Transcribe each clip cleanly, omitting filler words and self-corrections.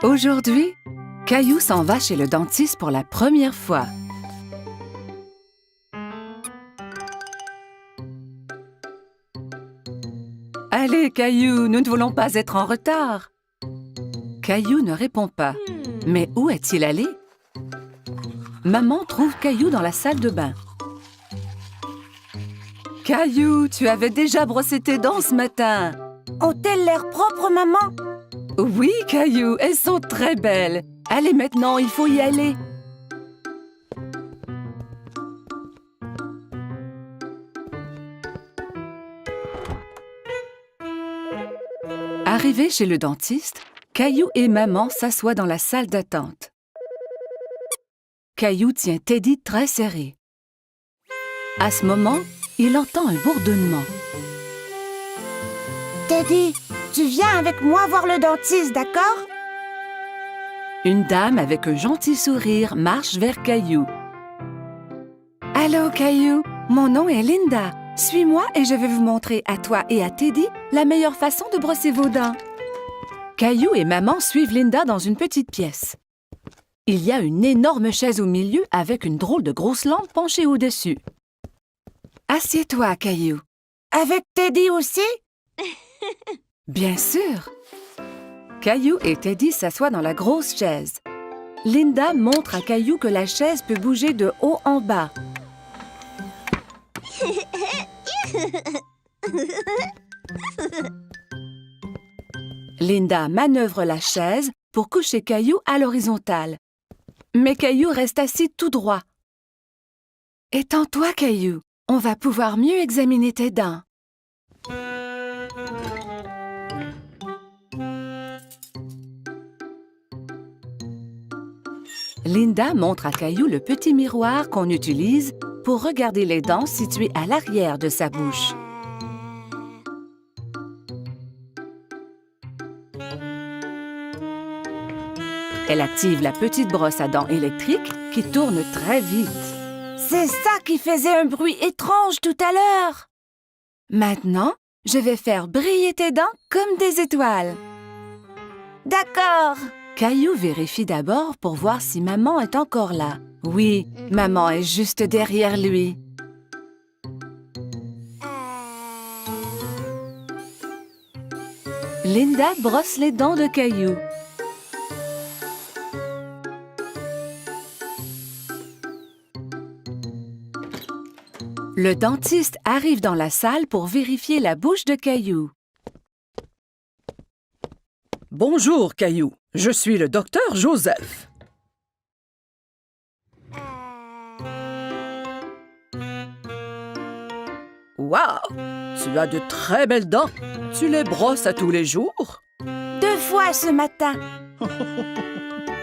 Aujourd'hui, Caillou s'en va chez le dentiste pour la première fois. Allez, Caillou, nous ne voulons pas être en retard. Caillou ne répond pas. Mais où est-il allé? Maman trouve Caillou dans la salle de bain. Caillou, tu avais déjà brossé tes dents ce matin. Ont-elles l'air propres, maman? Oui, Caillou, elles sont très belles. Allez maintenant, il faut y aller. Arrivés chez le dentiste, Caillou et maman s'assoient dans la salle d'attente. Caillou tient Teddy très serré. À ce moment, il entend un bourdonnement. Teddy, tu viens avec moi voir le dentiste, d'accord? Une dame avec un gentil sourire marche vers Caillou. Allô, Caillou, mon nom est Linda. Suis-moi et je vais vous montrer à toi et à Teddy la meilleure façon de brosser vos dents. Caillou et maman suivent Linda dans une petite pièce. Il y a une énorme chaise au milieu avec une drôle de grosse lampe penchée au-dessus. Assieds-toi, Caillou. Avec Teddy aussi? Bien sûr. Caillou et Teddy s'assoient dans la grosse chaise. Linda montre à Caillou que la chaise peut bouger de haut en bas. Linda manœuvre la chaise pour coucher Caillou à l'horizontale. Mais Caillou reste assis tout droit. Étends-toi, Caillou. On va pouvoir mieux examiner tes dents. Linda montre à Caillou le petit miroir qu'on utilise pour regarder les dents situées à l'arrière de sa bouche. Elle active la petite brosse à dents électrique qui tourne très vite. C'est ça qui faisait un bruit étrange tout à l'heure. Maintenant, je vais faire briller tes dents comme des étoiles. D'accord. Caillou vérifie d'abord pour voir si maman est encore là. Oui, maman est juste derrière lui. Linda brosse les dents de Caillou. Le dentiste arrive dans la salle pour vérifier la bouche de Caillou. Bonjour, Caillou. Je suis le docteur Joseph. Waouh! Tu as de très belles dents. Tu les brosses à tous les jours? 2 fois ce matin.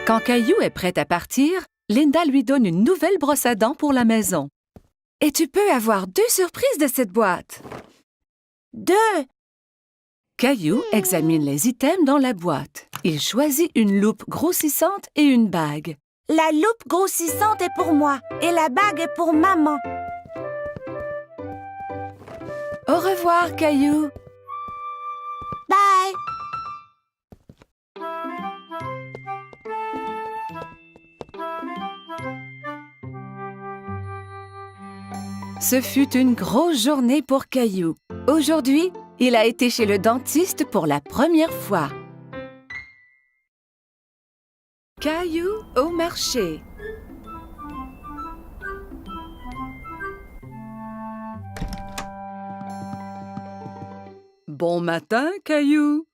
Quand Caillou est prêt à partir, Linda lui donne une nouvelle brosse à dents pour la maison. Et tu peux avoir 2 surprises de cette boîte. 2. Caillou examine les items dans la boîte. Il choisit une loupe grossissante et une bague. La loupe grossissante est pour moi et la bague est pour maman. Au revoir, Caillou. Bye. Ce fut une grosse journée pour Caillou. Aujourd'hui, il a été chez le dentiste pour la première fois. Caillou au marché. Bon matin, Caillou.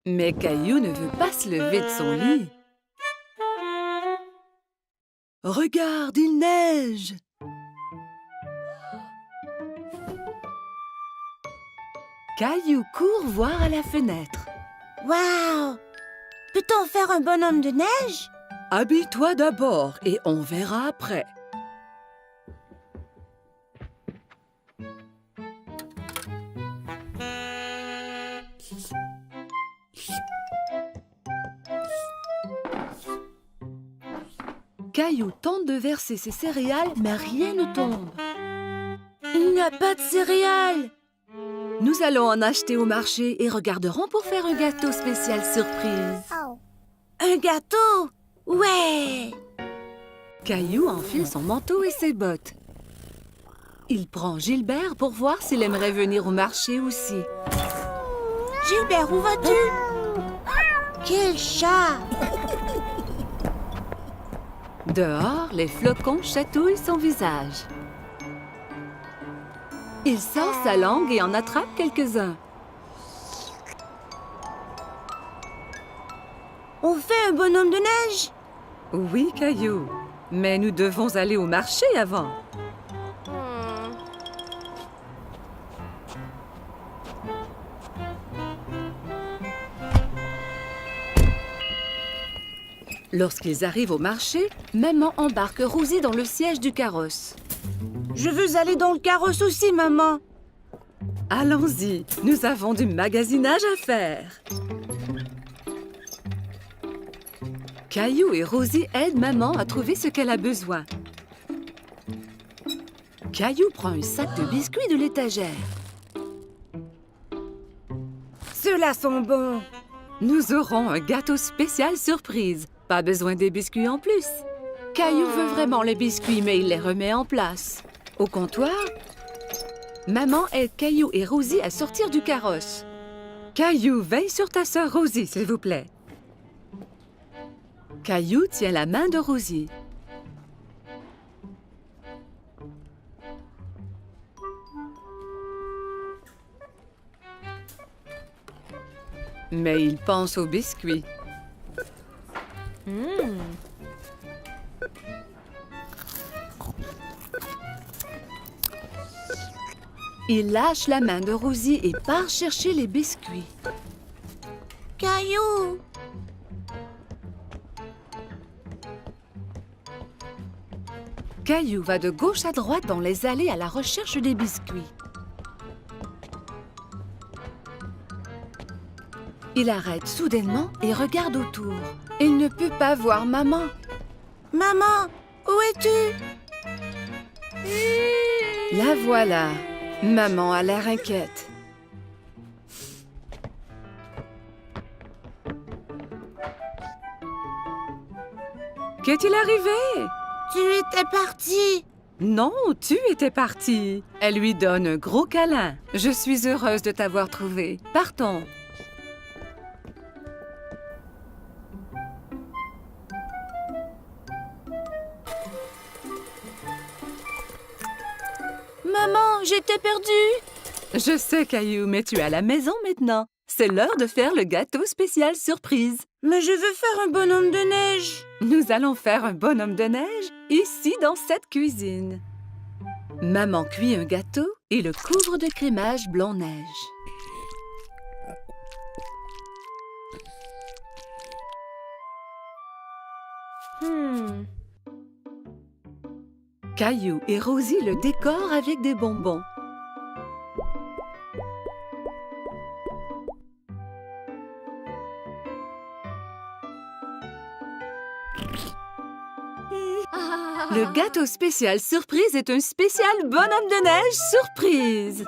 Mais Caillou ne veut pas se lever de son lit. Regarde, il neige. Caillou court voir à la fenêtre. Wow! Peut-on faire un bonhomme de neige? Habille-toi d'abord et on verra après. Caillou tente de verser ses céréales, mais rien ne tombe. Il n'y a pas de céréales. Nous allons en acheter au marché et regarderons pour faire un gâteau spécial surprise. Un gâteau? Ouais! Caillou enfile son manteau et ses bottes. Il prend Gilbert pour voir s'il aimerait venir au marché aussi. Gilbert, où vas-tu? Quel chat! Dehors, les flocons chatouillent son visage. Il sort sa langue et en attrape quelques-uns. On fait un bonhomme de neige? Oui, Caillou, mais nous devons aller au marché avant. Lorsqu'ils arrivent au marché, maman embarque Rosie dans le siège du carrosse. Je veux aller dans le carrosse aussi, maman. Allons-y, nous avons du magasinage à faire. Caillou et Rosie aident maman à trouver ce qu'elle a besoin. Caillou prend un sac de biscuits de l'étagère. Ceux-là sont bons. Nous aurons un gâteau spécial surprise. Pas besoin des biscuits en plus. Caillou veut vraiment les biscuits, mais il les remet en place. Au comptoir, maman aide Caillou et Rosie à sortir du carrosse. Caillou, veille sur ta sœur Rosie, s'il vous plaît. Caillou tient la main de Rosie. Mais il pense aux biscuits. Il lâche la main de Rosie et part chercher les biscuits. Caillou! Caillou va de gauche à droite dans les allées à la recherche des biscuits. Il arrête soudainement et regarde autour. Il ne peut pas voir maman. Maman, où es-tu? La voilà. Maman a l'air inquiète. Qu'est-il arrivé? Tu étais partie. Non, tu étais partie. Elle lui donne un gros câlin. Je suis heureuse de t'avoir trouvé. Partons. Maman, j'étais perdue. Je sais, Caillou, mais tu es à la maison maintenant. C'est l'heure de faire le gâteau spécial surprise. Mais je veux faire un bonhomme de neige. Nous allons faire un bonhomme de neige ici dans cette cuisine. Maman cuit un gâteau et le couvre de crémage blanc-neige. Caillou et Rosie le décorent avec des bonbons. Le gâteau spécial surprise est un spécial bonhomme de neige surprise.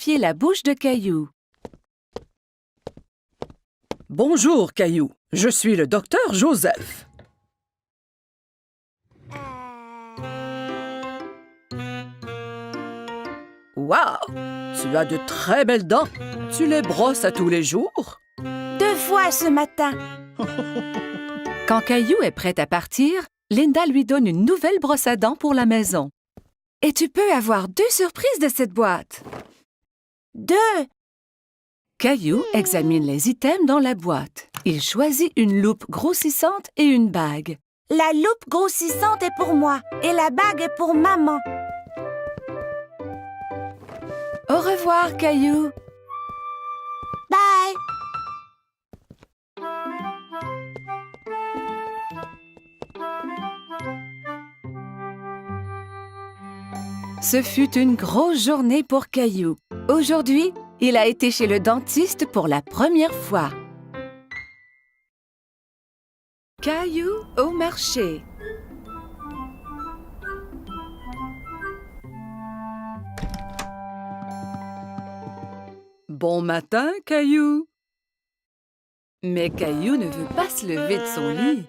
vérifier la bouche de Caillou. Bonjour, Caillou. Je suis le docteur Joseph. Wow! Tu as de très belles dents. Tu les brosses à tous les jours? 2 fois ce matin. Quand Caillou est prêt à partir, Linda lui donne une nouvelle brosse à dents pour la maison. Et tu peux avoir 2 surprises de cette boîte. 2. Caillou examine les items dans la boîte. Il choisit une loupe grossissante et une bague. La loupe grossissante est pour moi et la bague est pour maman. Au revoir, Caillou. Bye. Ce fut une grosse journée pour Caillou. Aujourd'hui, il a été chez le dentiste pour la première fois. Caillou au marché. Bon matin, Caillou. Mais Caillou ne veut pas se lever de son lit.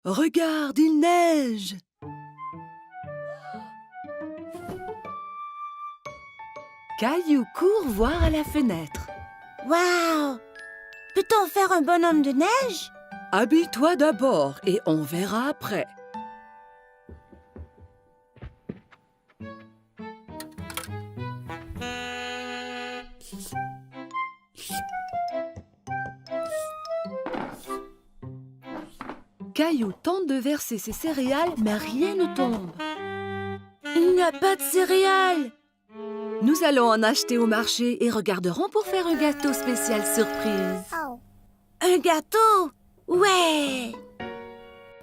Regarde, il neige. Caillou court voir à la fenêtre. Wow! Peut-on faire un bonhomme de neige? Habille-toi d'abord et on verra après. Caillou tente de verser ses céréales, mais rien ne tombe. Il n'y a pas de céréales. Nous allons en acheter au marché et regarderons pour faire un gâteau spécial surprise. Un gâteau? Ouais!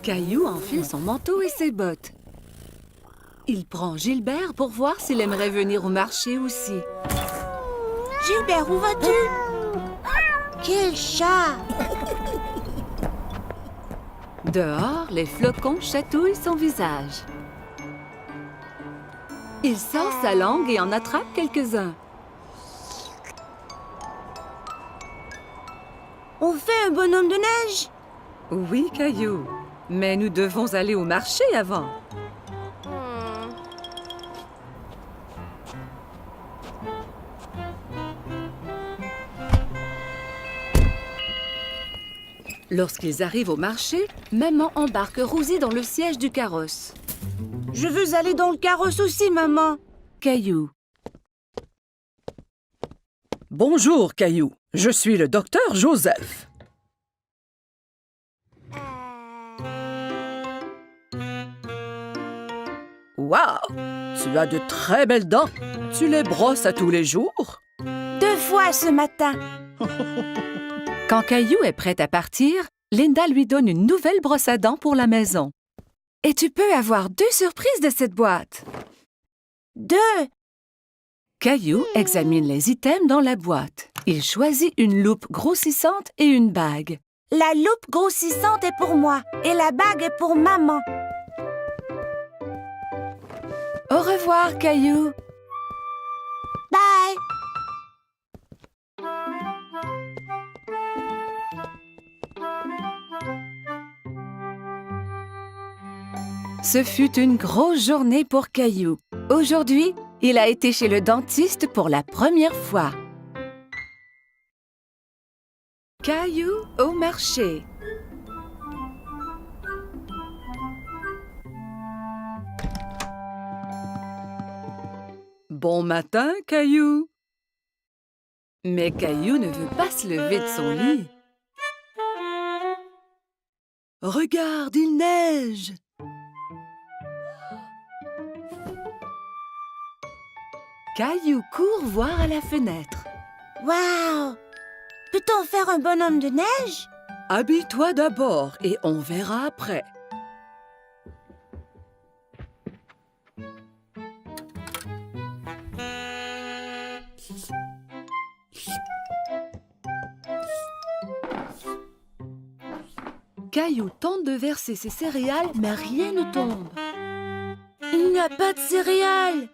Caillou enfile son manteau et ses bottes. Il prend Gilbert pour voir s'il aimerait venir au marché aussi. Gilbert, où vas-tu? Quel chat! Dehors, les flocons chatouillent son visage. Il sort sa langue et en attrape quelques-uns. On fait un bonhomme de neige? Oui, Caillou. Mais nous devons aller au marché avant. Lorsqu'ils arrivent au marché, maman embarque Rosie dans le siège du carrosse. Je veux aller dans le carrosse aussi, maman. Caillou. Bonjour, Caillou. Je suis le docteur Joseph. Wow! Tu as de très belles dents. Tu les brosses à tous les jours? 2 fois ce matin. Quand Caillou est prêt à partir, Linda lui donne une nouvelle brosse à dents pour la maison. Et tu peux avoir 2 surprises de cette boîte. 2. Caillou examine les items dans la boîte. Il choisit une loupe grossissante et une bague. La loupe grossissante est pour moi et la bague est pour maman. Au revoir, Caillou. Bye. Ce fut une grosse journée pour Caillou. Aujourd'hui, il a été chez le dentiste pour la première fois. Caillou au marché. Bon matin, Caillou. Mais Caillou ne veut pas se lever de son lit. Regarde, il neige. Caillou court voir à la fenêtre. Wow! Peut-on faire un bonhomme de neige? Habille-toi d'abord et on verra après. Caillou tente de verser ses céréales, mais rien ne tombe. Il n'y a pas de céréales.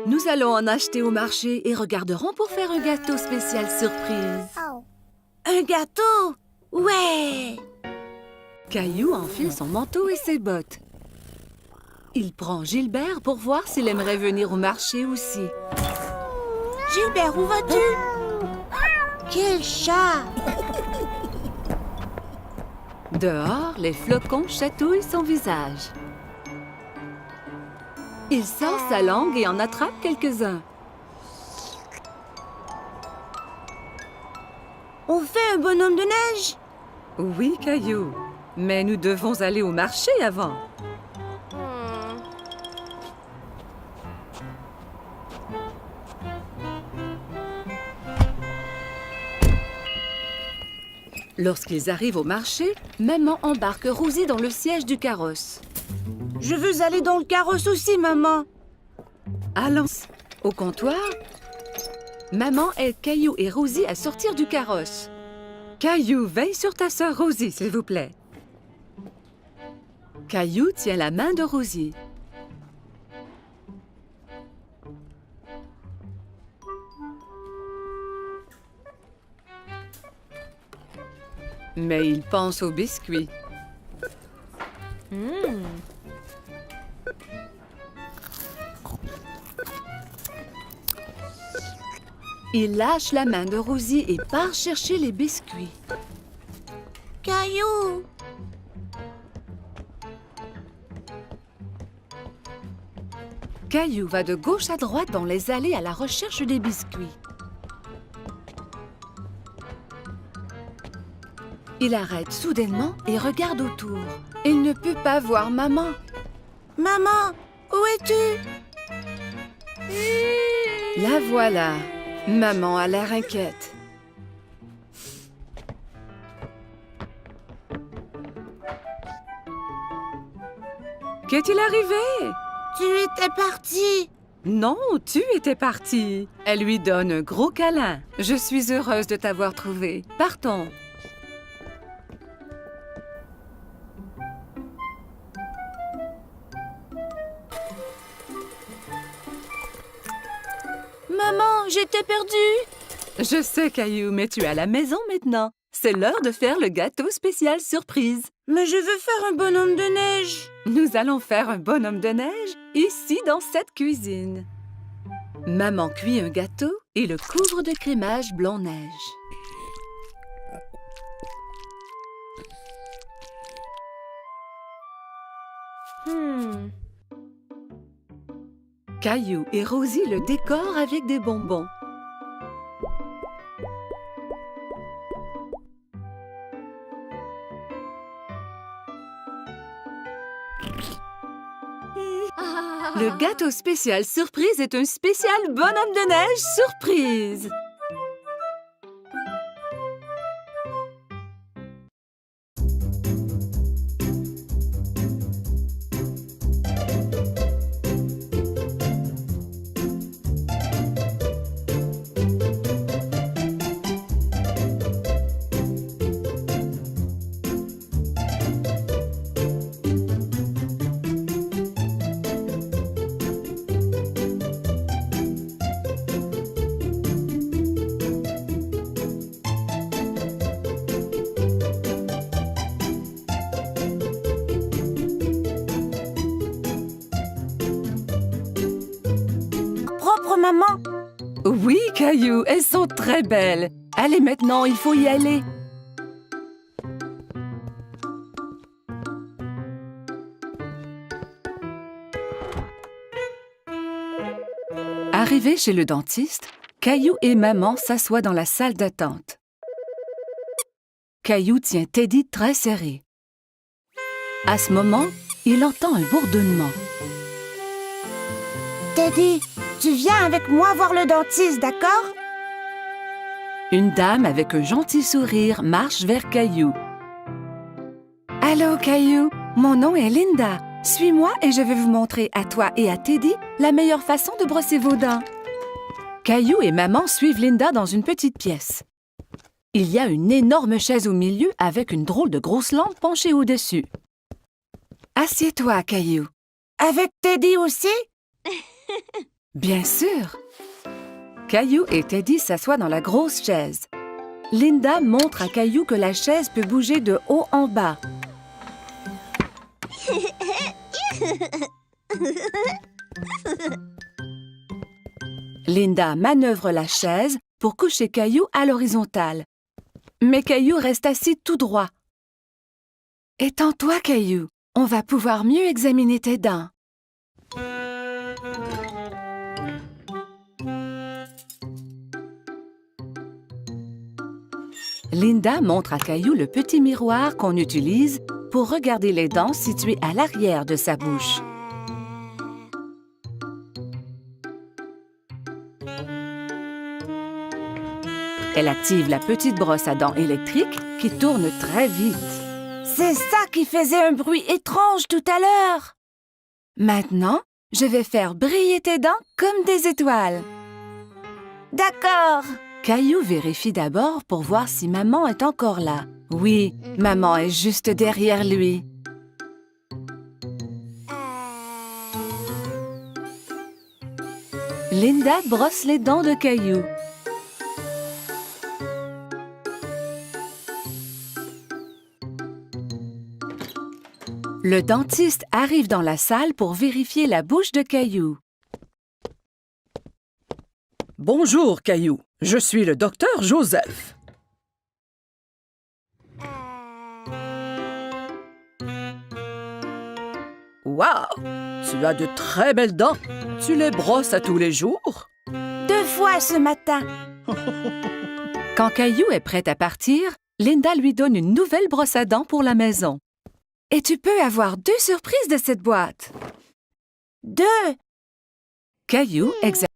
Nous allons en acheter au marché et regarderons pour faire un gâteau spécial surprise. Un gâteau? Ouais! Caillou enfile son manteau et ses bottes. Il prend Gilbert pour voir s'il aimerait venir au marché aussi. Gilbert, où vas-tu? Quel chat! Dehors, les flocons chatouillent son visage. Il sort sa langue et en attrape quelques-uns. On fait un bonhomme de neige? Oui, Caillou, mais nous devons aller au marché avant. Lorsqu'ils arrivent au marché, maman embarque Rosie dans le siège du carrosse. Je veux aller dans le carrosse aussi, maman. Allons au comptoir. Maman aide Caillou et Rosie à sortir du carrosse. Caillou, veille sur ta sœur Rosie, s'il vous plaît. Caillou tient la main de Rosie. Mais il pense aux biscuits. Il lâche la main de Rosie et part chercher les biscuits. Caillou! Caillou va de gauche à droite dans les allées à la recherche des biscuits. Il arrête soudainement et regarde autour. Il ne peut pas voir maman. Maman, où es-tu? La voilà. Maman a l'air inquiète. Qu'est-il arrivé? Tu étais partie. Non, tu étais partie. Elle lui donne un gros câlin. Je suis heureuse de t'avoir trouvé. Partons. Maman, j'étais perdue. Je sais, Caillou, mais tu es à la maison maintenant. C'est l'heure de faire le gâteau spécial surprise. Mais je veux faire un bonhomme de neige. Nous allons faire un bonhomme de neige ici dans cette cuisine. Maman cuit un gâteau et le couvre de crémage blanc-neige. Caillou et Rosie le décorent avec des bonbons. Le gâteau spécial surprise est un spécial bonhomme de neige surprise. Propre, maman. Oui, Caillou, elles sont très belles. Allez, maintenant, il faut y aller. Arrivés chez le dentiste, Caillou et maman s'assoient dans la salle d'attente. Caillou tient Teddy très serré. À ce moment, il entend un bourdonnement. Teddy, tu viens avec moi voir le dentiste, d'accord? Une dame avec un gentil sourire marche vers Caillou. Allô, Caillou, mon nom est Linda. Suis-moi et je vais vous montrer à toi et à Teddy la meilleure façon de brosser vos dents. Caillou et maman suivent Linda dans une petite pièce. Il y a une énorme chaise au milieu avec une drôle de grosse lampe penchée au-dessus. Assieds-toi, Caillou. Avec Teddy aussi? Bien sûr. Caillou et Teddy s'assoient dans la grosse chaise. Linda montre à Caillou que la chaise peut bouger de haut en bas. Linda manœuvre la chaise pour coucher Caillou à l'horizontale. Mais Caillou reste assis tout droit. Étends-toi, Caillou. On va pouvoir mieux examiner tes dents. Linda montre à Caillou le petit miroir qu'on utilise pour regarder les dents situées à l'arrière de sa bouche. Elle active la petite brosse à dents électrique qui tourne très vite. C'est ça qui faisait un bruit étrange tout à l'heure. Maintenant, je vais faire briller tes dents comme des étoiles. D'accord. Caillou vérifie d'abord pour voir si maman est encore là. Oui, maman est juste derrière lui. Linda brosse les dents de Caillou. Le dentiste arrive dans la salle pour vérifier la bouche de Caillou. Bonjour, Caillou. Je suis le docteur Joseph. Wow! Tu as de très belles dents. Tu les brosses à tous les jours? 2 fois ce matin. Quand Caillou est prêt à partir, Linda lui donne une nouvelle brosse à dents pour la maison. Et tu peux avoir 2 surprises de cette boîte. 2. Caillou examine